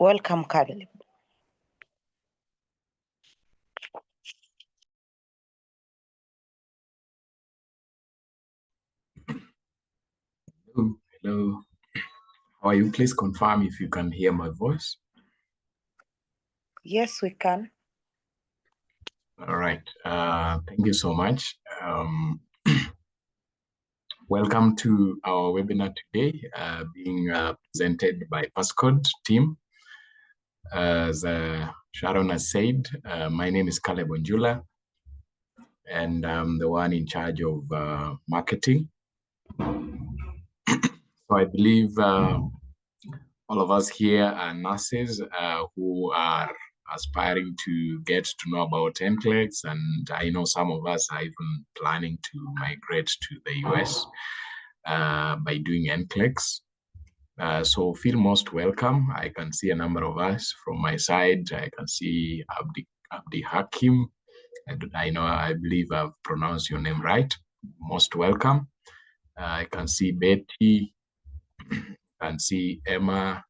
Welcome, Caleb. Hello. How are you? Please confirm if you can hear my voice. Yes, we can. All right. Thank you so much. Welcome to our webinar today, being presented by Passcode team. As Sharon has said, my name is Caleb Onjula, and I'm the one in charge of marketing. So I believe all of us here are nurses who are aspiring to get to know about NCLEX, and I know some of us are even planning to migrate to the US by doing NCLEX. So feel most welcome. I can see a number of us from my side. I can see Abdi Hakim. I believe I've pronounced your name right. Most welcome. I can see Betty. I can see Emma.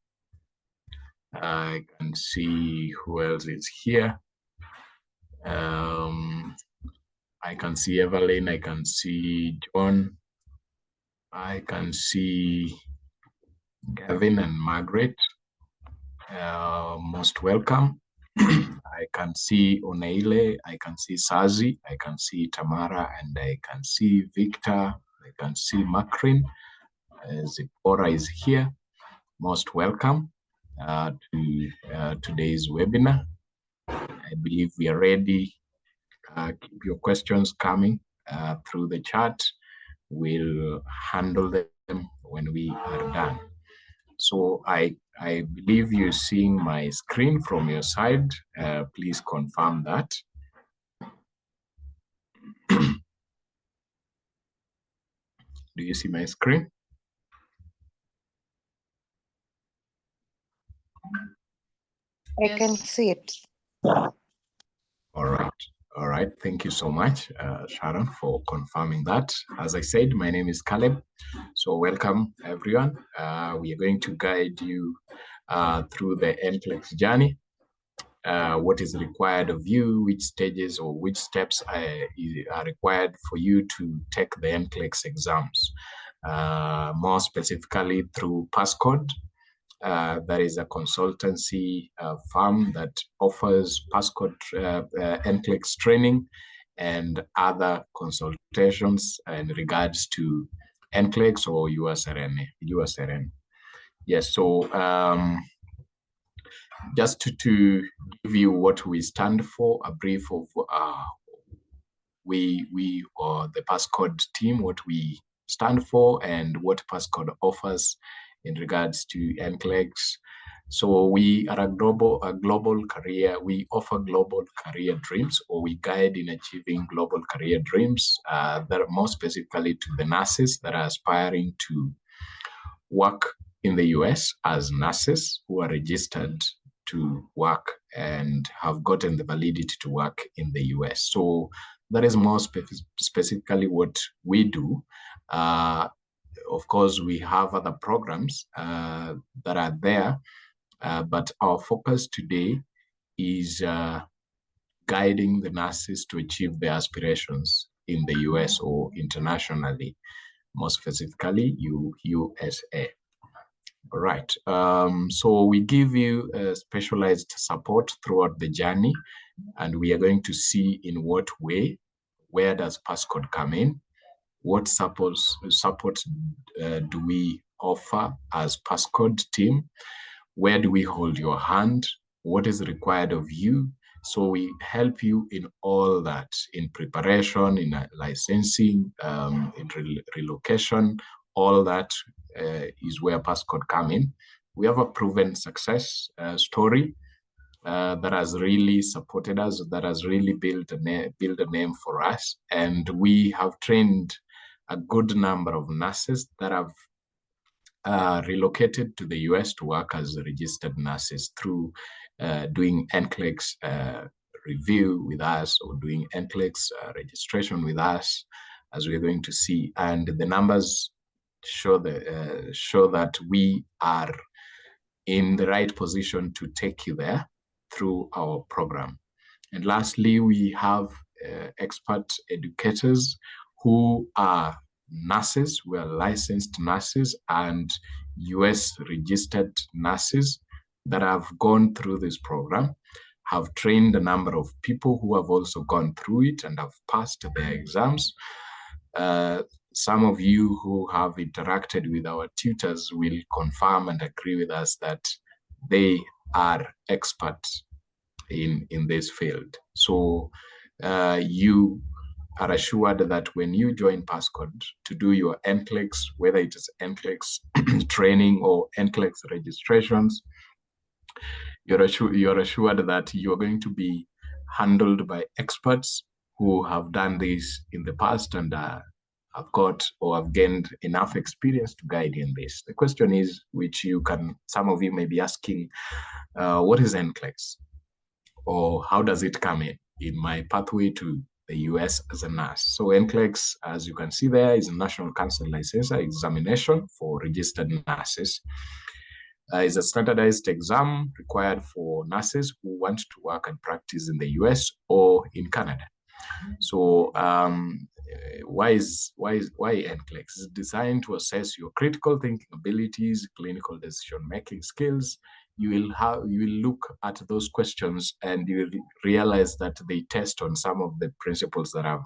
I can see who else is here. I can see Evelyn. I can see John. I can see Gavin and Margaret. Most welcome. I can see Oneile. I can see Sazi. I can see Tamara, and I can see Victor. I can see Makrin. Zipporah is here. Most welcome to today's webinar. I believe we are ready. Keep your questions coming through the chat. We'll handle them when we are done. So I believe you're seeing my screen from your side. Please confirm that. Do you see my screen? I can see it. All right. All right. Thank you so much, Sharon, for confirming that. As I said, my name is Caleb. So welcome, everyone. We are going to guide you through the NCLEX journey. What is required of you, which stages or which steps are required for you to take the NCLEX exams. More specifically through Passcode. There is a consultancy firm that offers Passcode NCLEX training and other consultations in regards to NCLEX or USRN. Yes, so just to give you what we stand for, a brief of we or the Passcode team, what we stand for and what Passcode offers in regards to NCLEX. So we are a global career. We offer global career dreams, or we guide in achieving global career dreams that are more specifically to the nurses that are aspiring to work in the US as nurses who are registered to work and have gotten the validity to work in the US. So that is more specifically what we do. Of course, we have other programs that are there, but our focus today is guiding the nurses to achieve their aspirations in the US or internationally, more specifically USA. All right. So we give you specialized support throughout the journey, and we are going to see in what way, where does Passcode come in, what support do we offer as Passcode team, where do we hold your hand, what is required of you. So we help you in all that, in preparation, in licensing, in relocation, all that is where Passcode come in. We have a proven success story that has really supported us, that has really built a name for us. And we have trained a good number of nurses that have relocated to the US to work as registered nurses through doing NCLEX review with us or doing NCLEX registration with us, as we're going to see. And the numbers show that we are in the right position to take you there through our program. And lastly, we have expert educators who are nurses. We are licensed nurses and US registered nurses that have gone through this program, have trained a number of people who have also gone through it and have passed their exams. Some of you who have interacted with our tutors will confirm and agree with us that they are experts in this field. So you are assured that when you join Passcode to do your NCLEX, whether it is NCLEX training or NCLEX registrations, you're assured that you're going to be handled by experts who have done this in the past and have got or have gained enough experience to guide in this. The question is, which some of you may be asking, what is NCLEX? Or how does it come in my pathway to the US as a nurse? So NCLEX, as you can see there, is a National Council Licensure Examination for registered nurses. It's a standardized exam required for nurses who want to work and practice in the US or in Canada. So why NCLEX? It's designed to assess your critical thinking abilities, clinical decision-making skills. You will look at those questions and you will realize that they test on some of the principles that have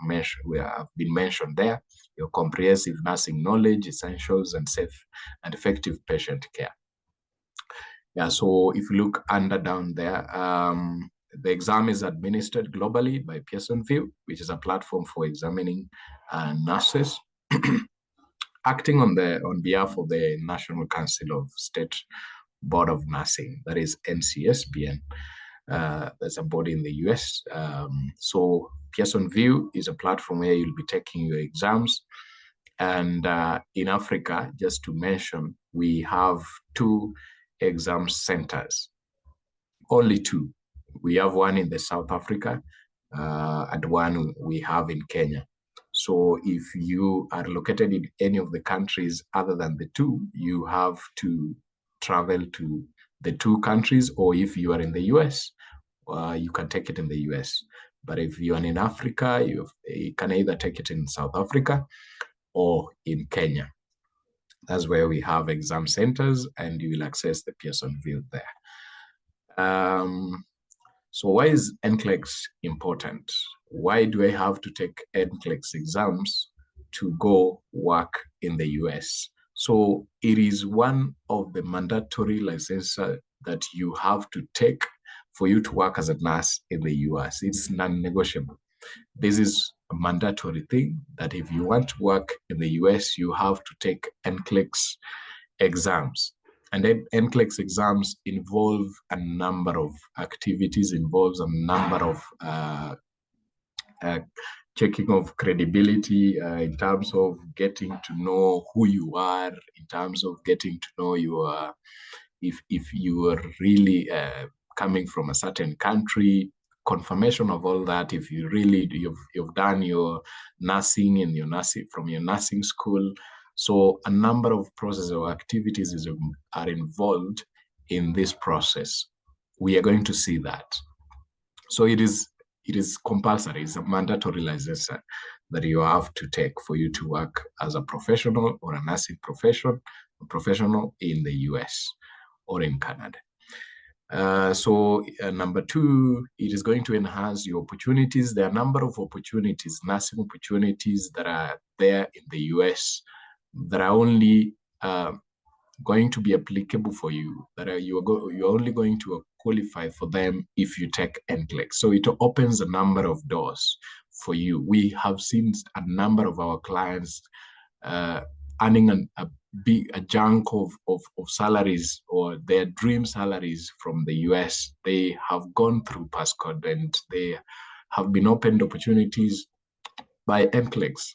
been mentioned there: your comprehensive nursing knowledge, essentials, and safe and effective patient care. Yeah, so if you look down there, the exam is administered globally by Pearsonville, which is a platform for examining nurses, acting on behalf of the National Council of State Board of Nursing, that is NCSBN. That's a body in the US. So Pearsonville is a platform where you'll be taking your exams. And in Africa, just to mention, we have 2 exam centers, only 2. We have one in the South Africa and one we have in Kenya. So if you are located in any of the countries other than the 2, you have to travel to the 2 countries, or if you are in the US, you can take it in the US. But if you are in Africa, you can either take it in South Africa or in Kenya. That's where we have exam centers, and you will access the Pearsonville there. So why is NCLEX important? Why do I have to take NCLEX exams to go work in the US? So it is one of the mandatory licenses that you have to take for you to work as a nurse in the US. It's non-negotiable. This is a mandatory thing that if you want to work in the US, you have to take NCLEX exams. And then NCLEX exams involve a number of activities, involves a number of checking of credibility in terms of getting to know who you are, in terms of getting to know if you are really coming from a certain country, confirmation of all that. If you really you've done your nursing and from your nursing school. So a number of processes or activities are involved in this process. We are going to see that. So it is compulsory. It's a mandatory license that you have to take for you to work as a professional or a nursing professional in the US or in Canada. So number 2, it is going to enhance your opportunities. There are a number of opportunities, nursing opportunities that are there in the US that are only going to be applicable for you, that you're only going to qualify for them if you take NCLEX. So it opens a number of doors for you. We have seen a number of our clients earning a chunk of salaries or their dream salaries from the US. They have gone through Passcode and they have been opened opportunities by NCLEX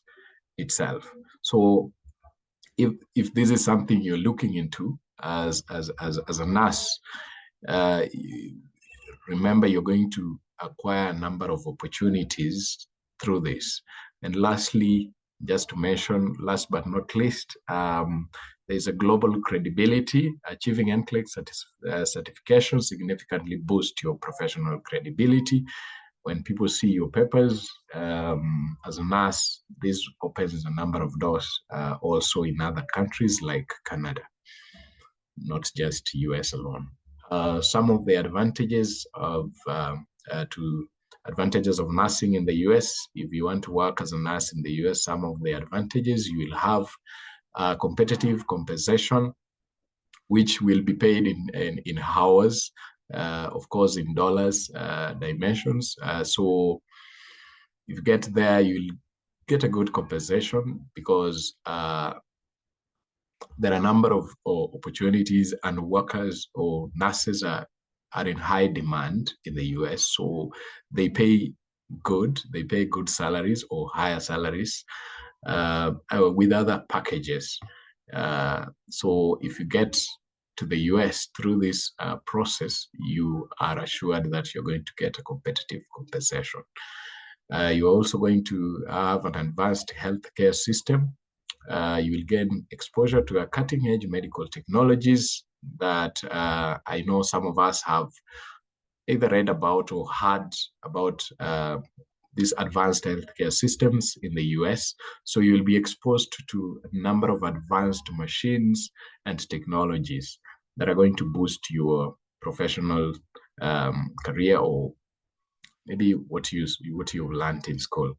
itself. So if this is something you're looking into as a nurse, remember you're going to acquire a number of opportunities through this. And lastly, just to mention, last but not least, there's a global credibility. Achieving NCLEX certification significantly boosts your professional credibility. When people see your papers as a nurse, this opens a number of doors also in other countries like Canada, not just US alone. Some of the advantages of advantages of nursing in the US. If you want to work as a nurse in the US, some of the advantages: you will have competitive compensation, which will be paid in hours, of course, in dollars dimensions. So if you get there, you'll get a good compensation because there are a number of opportunities, and workers or nurses are in high demand in the US. So they pay good salaries or higher salaries with other packages. So if you get to the US through this process, you are assured that you're going to get a competitive compensation. You're also going to have an advanced healthcare system. You will gain exposure to a cutting-edge medical technologies that I know some of us have either read about or heard about these advanced healthcare systems in the US. So you'll be exposed to a number of advanced machines and technologies that are going to boost your professional career, or maybe what you've learned in school.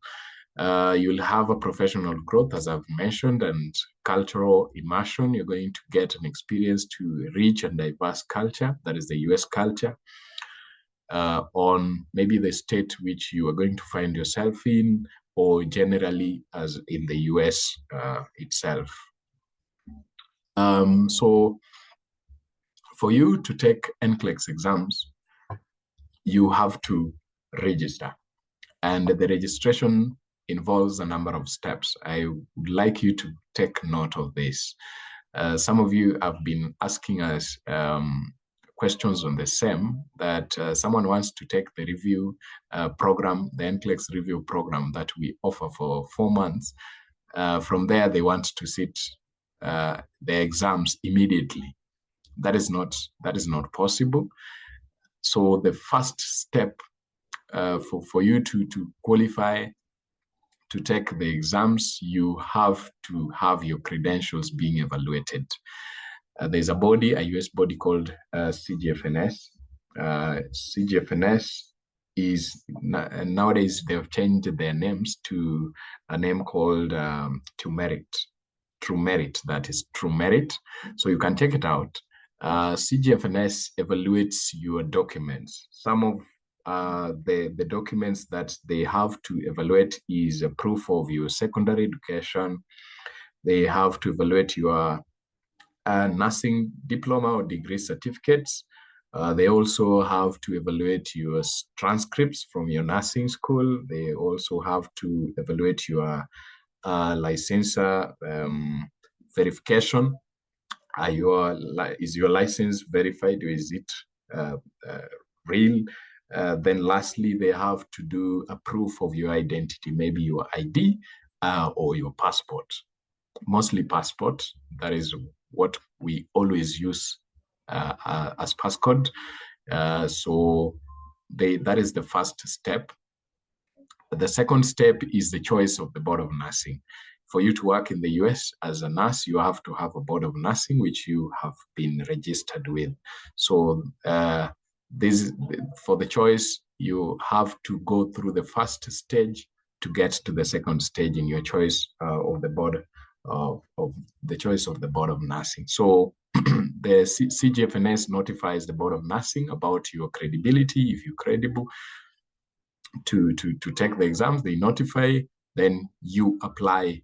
You'll have a professional growth, as I've mentioned, and cultural immersion. You're going to get an experience to rich and diverse culture, that is the US culture, on maybe the state which you are going to find yourself in, or generally as in the US itself. So for you to take NCLEX exams, you have to register. And the registration involves a number of steps. I would like you to take note of this. Some of you have been asking us questions on the same, that someone wants to take the review program, the NCLEX review program that we offer for 4 months. From there, they want to sit the exams immediately. That is not possible. So the first step for you to qualify to take the exams, you have to have your credentials being evaluated. There's a body, a US body called CGFNS. CGFNS is, nowadays they've changed their names to a name called True Merit, that is True Merit. So you can check it out. CGFNS evaluates your documents. Some of the documents that they have to evaluate is a proof of your secondary education. They have to evaluate your nursing diploma or degree certificates. They also have to evaluate your transcripts from your nursing school. They also have to evaluate your licensure verification. Is your license verified, or is it real? Then lastly, they have to do a proof of your identity, maybe your ID or your passport. Mostly passport. That is what we always use as passcode. So that is the first step. The second step is the choice of the Board of Nursing. For you to work in the US as a nurse, you have to have a Board of Nursing which you have been registered with. So for the choice, you have to go through the first stage to get to the second stage in your choice of the board of the choice of the Board of Nursing. So the CGFNS notifies the Board of Nursing about your credibility. If you're credible to take the exams, they notify, then you apply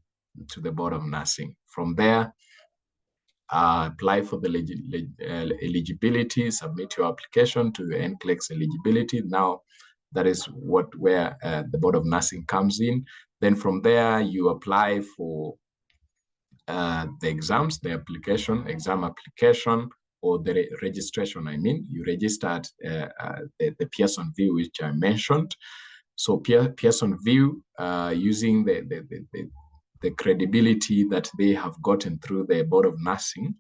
to the Board of Nursing. From there, apply for the eligibility, submit your application to the NCLEX eligibility. Now, that is where the Board of Nursing comes in. Then from there, you apply for the exams, the exam application, or the registration. You register at the Pearson VUE, which I mentioned. So Pearson VUE, using the the credibility that they have gotten through the Board of Nursing,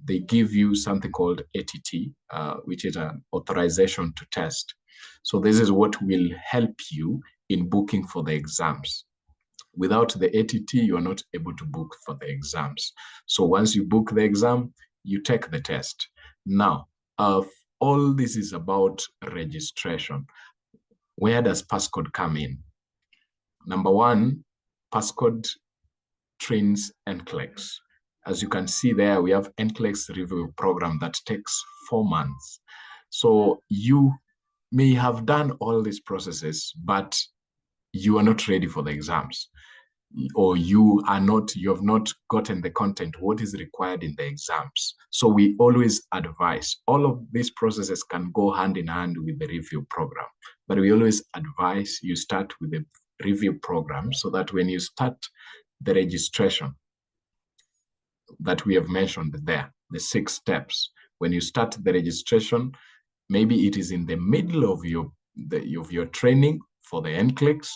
they give you something called ATT, which is an authorization to test. So this is what will help you in booking for the exams. Without the ATT, you are not able to book for the exams. So once you book the exam, you take the test. Now, all this is about registration. Where does Passcode come in? Number one, Passcode trains NCLEX. As you can see there, we have NCLEX review program that takes 4 months. So you may have done all these processes, but you are not ready for the exams, or you have not gotten the content, what is required in the exams. So we always advise, all of these processes can go hand in hand with the review program, but we always advise you start with the review program so that when you start the registration that we have mentioned there, the 6 steps, when you start the registration, maybe it is in the middle of your training for the NCLEX,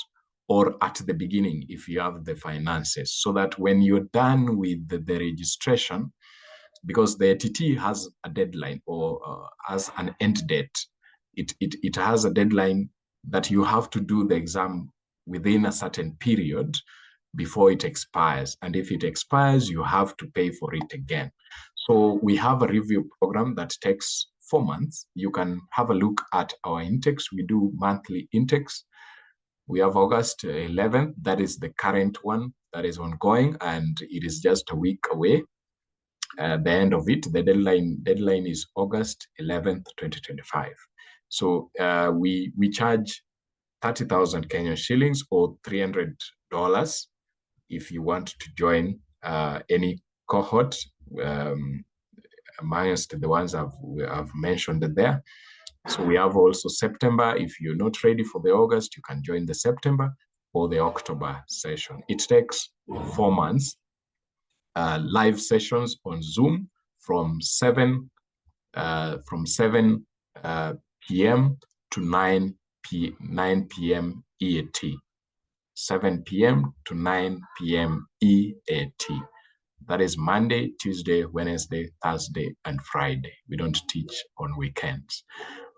or at the beginning if you have the finances, so that when you're done with the registration, because the ATT has a deadline or has an end date, it has a deadline that you have to do the exam within a certain period before it expires. And if it expires, you have to pay for it again. So we have a review program that takes 4 months. You can have a look at our intakes. We do monthly intakes. We have August 11th, that is the current one that is ongoing, and it is just a week away. The end of it, the deadline is August 11th, 2025. So we charge 30,000 Kenyan shillings or $300 if you want to join any cohort amongst the ones I've mentioned there. So we have also September. If you're not ready for the August, you can join the September or the October session. It takes 4 months. Live sessions on Zoom from 7 p.m. to 9 p.m. EAT. 7 p.m. to 9 p.m. EAT. That is Monday, Tuesday, Wednesday, Thursday, and Friday. We don't teach on weekends.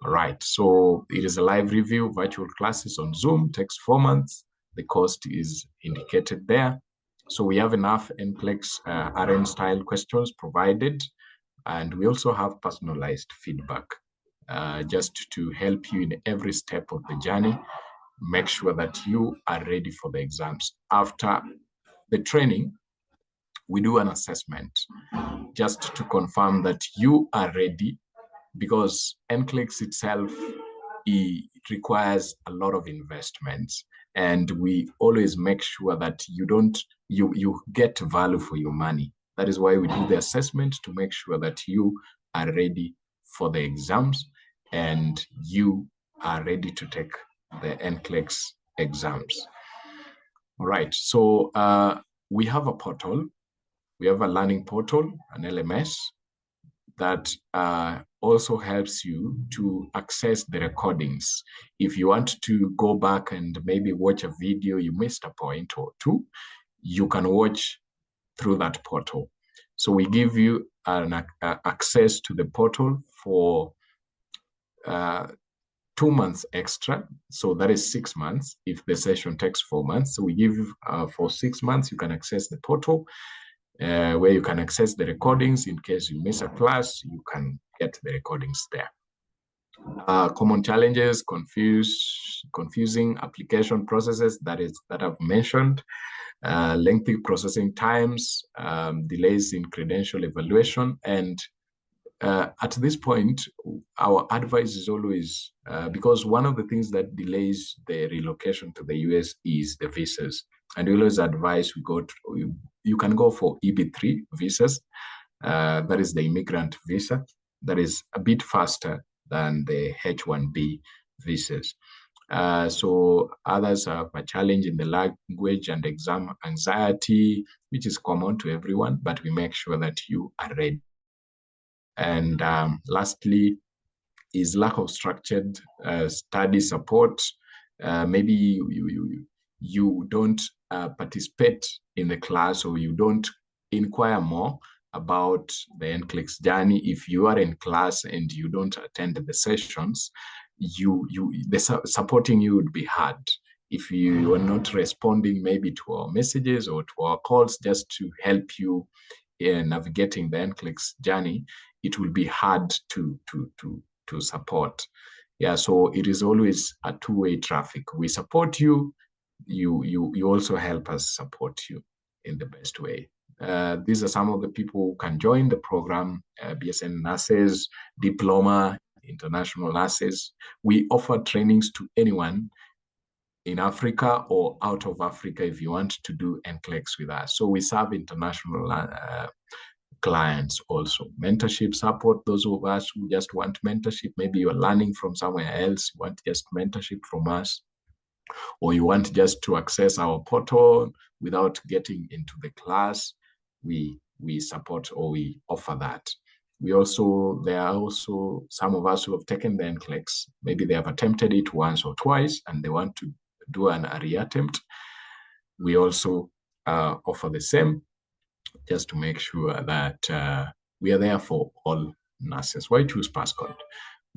All right, so it is a live review, virtual classes on Zoom, takes 4 months. The cost is indicated there. So we have enough NCLEX RN style questions provided, and we also have personalized feedback just to help you in every step of the journey. Make sure that you are ready for the exams. After the training, we do an assessment just to confirm that you are ready, because NCLEX itself, it requires a lot of investments, and we always make sure that you get value for your money. That is why we do the assessment, to make sure that you are ready for the exams and you are ready to take the NCLEX exams. All right, so we have a portal. We have a learning portal, an LMS, that also helps you to access the recordings. If you want to go back and maybe watch a video, you missed a point or two, you can watch through that portal. So we give you an access to the portal for 2 months extra. So that is 6 months if the session takes 4 months. So we give you for 6 months, you can access the portal where you can access the recordings. In case you miss a class, you can get the recordings there. Common challenges, confusing application processes that I've mentioned, lengthy processing times, delays in credential evaluation. And at this point, our advice is always, because one of the things that delays the relocation to the US is the visas. And we always advise you can go for EB3 visas. That is the immigrant visa. That is a bit faster than the H1B visas. So others have a challenge in the language and exam anxiety, which is common to everyone, but we make sure that you are ready. And lastly is lack of structured study support. Maybe you don't participate in the class, or you don't inquire more about the NCLEX journey, if you are in class and you don't attend the sessions, supporting you would be hard. If you are not responding maybe to our messages or to our calls just to help you in navigating the NCLEX journey, it will be hard to support. Yeah, so it is always a two-way traffic. We support you, you also help us support you in the best way. These are some of the people who can join the program: BSN nurses, diploma, international nurses. We offer trainings to anyone in Africa or out of Africa if you want to do NCLEX with us. So we serve international clients also. Mentorship support, those of us who just want mentorship. Maybe you're learning from somewhere else, you want just mentorship from us, or you want just to access our portal without getting into the class, we support, or we offer that. There are also some of us who have taken the NCLEX. Maybe they have attempted it once or twice and they want to do a reattempt. We also offer the same, just to make sure that we are there for all nurses. Why choose Passcode?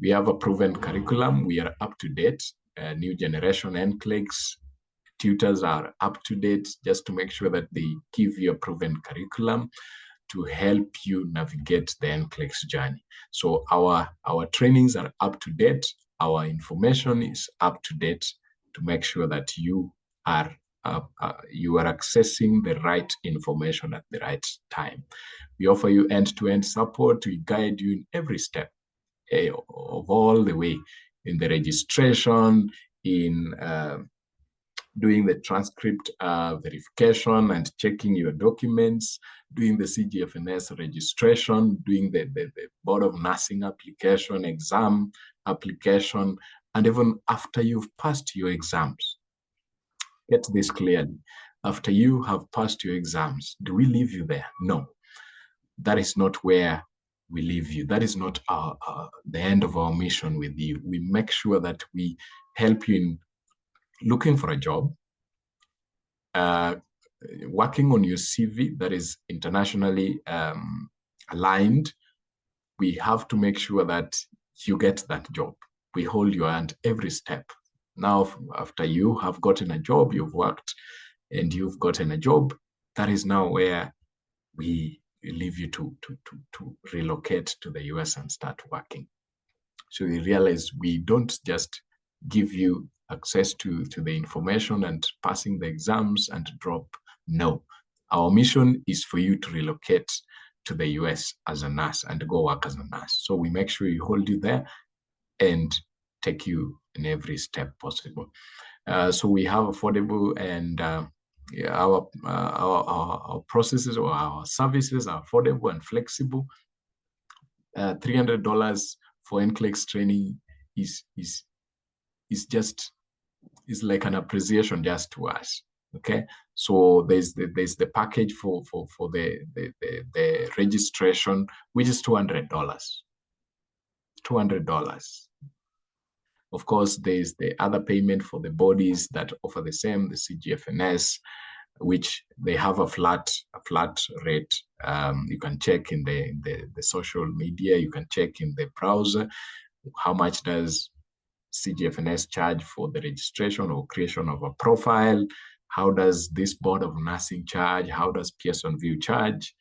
We have a proven curriculum. We are up to date. New generation NCLEX tutors are up to date, just to make sure that they give you a proven curriculum to help you navigate the NCLEX journey. So our trainings are up to date. Our information is up to date to make sure that you are accessing the right information at the right time. We offer you end-to-end support. We guide you in every step of all the way, in the registration, in doing the transcript verification and checking your documents, doing the CGFNS registration, doing the Board of Nursing application, exam application, and even after you've passed your exams. Get this clearly. After you have passed your exams, do we leave you there? No. That is not where we leave you. That is not the end of our mission with you. We make sure that we help you in looking for a job, working on your CV that is internationally aligned. We have to make sure that you get that job. We hold your hand every step. Now, after you have gotten a job, you've worked and you've gotten a job, that is now where we leave you to relocate to the US and start working. So you realize we don't just give you access to the information and passing the exams and drop. No, our mission is for you to relocate to the US as a nurse and go work as a nurse. So we make sure we hold you there and take you in every step possible. So we have affordable, and our processes or our services are affordable and flexible. $300 for NCLEX training is like an appreciation just to us. Okay, so there's the package for the registration, which is $200. Of course, there's the other payment for the bodies that offer the same, the CGFNS, which they have a flat rate. You can check in the social media, you can check in the browser, how much does CGFNS charge for the registration or creation of a profile? How does this Board of Nursing charge? How does Pearson VUE charge?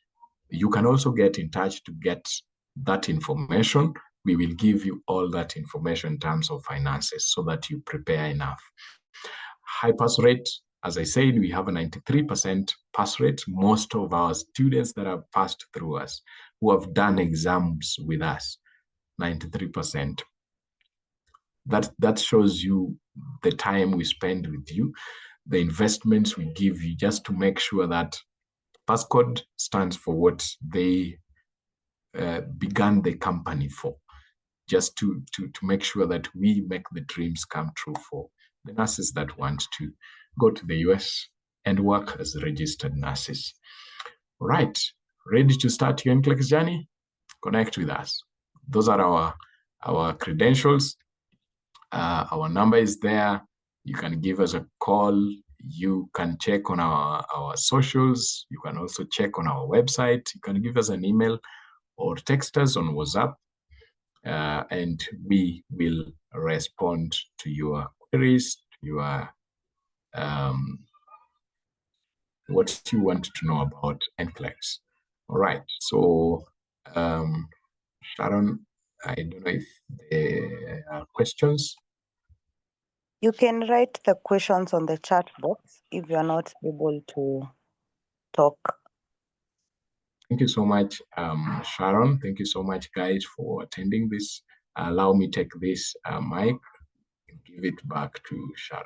You can also get in touch to get that information. We will give you all that information in terms of finances so that you prepare enough. High pass rate, as I said, we have a 93% pass rate. Most of our students that have passed through us, who have done exams with us, 93%. That shows you the time we spend with you, the investments we give you, just to make sure that Passcode stands for what they began the company for, just to make sure that we make the dreams come true for the nurses that want to go to the US and work as registered nurses. Right, ready to start your NCLEX journey? Connect with us. Those are our credentials. Our number is there. You can give us a call. you can check on our socials. You can also check on our website. You can give us an email or text us on WhatsApp, and we will respond to your queries, your what you want to know about NCLEX. All right, so Sharon, I don't know if there are questions. You can write the questions on the chat box if you're not able to talk. Thank you so much, Sharon. Thank you so much, guys, for attending this. Allow me take this mic and give it back to Sharon.